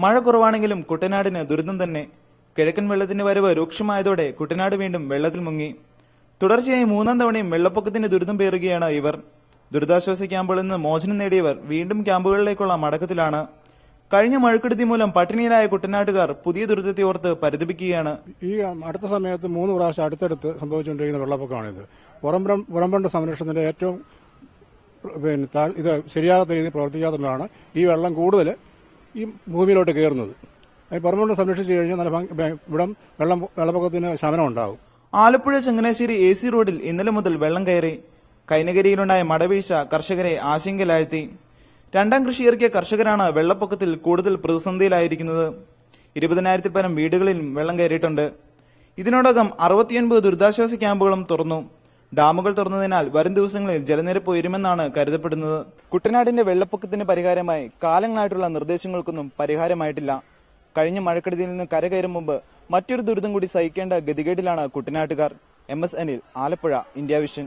മഴ കുറവാണെങ്കിലും കുട്ടനാടിന് ദുരിതം തന്നെ. കിഴക്കൻ വെള്ളത്തിന്റെ വരവ് രൂക്ഷമായതോടെ കുട്ടനാട് വീണ്ടും വെള്ളത്തിൽ മുങ്ങി. തുടർച്ചയായി 3-ാം തവണയും വെള്ളപ്പൊക്കത്തിന്റെ ദുരിതം പേറുകയാണ് ഇവർ. ദുരിതാശ്വാസ ക്യാമ്പുകളിൽ നിന്ന് മോചനം നേടിയവർ വീണ്ടും ക്യാമ്പുകളിലേക്കുള്ള മടക്കത്തിലാണ്. കഴിഞ്ഞ മഴക്കെടുതി മൂലം പട്ടിണിയിലായ കുട്ടനാട്ടുകാർ പുതിയ ദുരിതത്തെ ഓർത്ത് പരിതപിക്കുകയാണ്. ഈ അടുത്ത സമയത്ത് 3 പ്രാവശ്യം അടുത്തടുത്ത് സംഭവിച്ചുകൊണ്ടിരിക്കുന്ന വെള്ളപ്പൊക്കമാണിത്. പുറംബണ്ട് സംരക്ഷണത്തിന്റെ ഏറ്റവും ഇത് ശരിയാകാത്ത രീതിയിൽ പ്രവർത്തിക്കാത്തതുകൊണ്ടാണ് ഈ വെള്ളം കൂടുതൽ ഈ ഭൂമിയിലോട്ട് കയറുന്നത്. പുറംബണ്ട് സംരക്ഷിച്ചു കഴിഞ്ഞാൽ ഇവിടം വെള്ളപ്പൊക്കത്തിന് ശമനം ഉണ്ടാവും. ആലപ്പുഴ ചങ്ങനാശ്ശേരി AC റോഡിൽ ഇന്നലെ മുതൽ വെള്ളം കയറി. കൈനകരിയിലുണ്ടായ മടവീഴ്ച കർഷകരെ ആശങ്കയിലാഴ്ത്തി. 2ാം കൃഷി ഇറക്കിയ കർഷകരാണ് വെള്ളപ്പൊക്കത്തിൽ കൂടുതൽ പ്രതിസന്ധിയിലായിരിക്കുന്നത്. 20,000-ൽ പരം വീടുകളിലും വെള്ളം കയറിയിട്ടുണ്ട്. ഇതിനോടകം 69 ദുരിതാശ്വാസ ക്യാമ്പുകളും തുറന്നു. ഡാമുകൾ തുറന്നതിനാൽ വരും ദിവസങ്ങളിൽ ജലനിരപ്പ് ഉയരുമെന്നാണ് കരുതപ്പെടുന്നത്. കുട്ടനാടിന്റെ വെള്ളപ്പൊക്കത്തിന് പരിഹാരമായി കാലങ്ങളായിട്ടുള്ള നിർദ്ദേശങ്ങൾക്കൊന്നും പരിഹാരമായിട്ടില്ല. കഴിഞ്ഞ മഴക്കെടുതിയിൽ നിന്ന് കരകയറും മുമ്പ് മറ്റൊരു ദുരിതം കൂടി സഹിക്കേണ്ട ഗതികേടിലാണ് കുട്ടനാട്ടുകാർ. MS Anil, Alappuzha, India vision.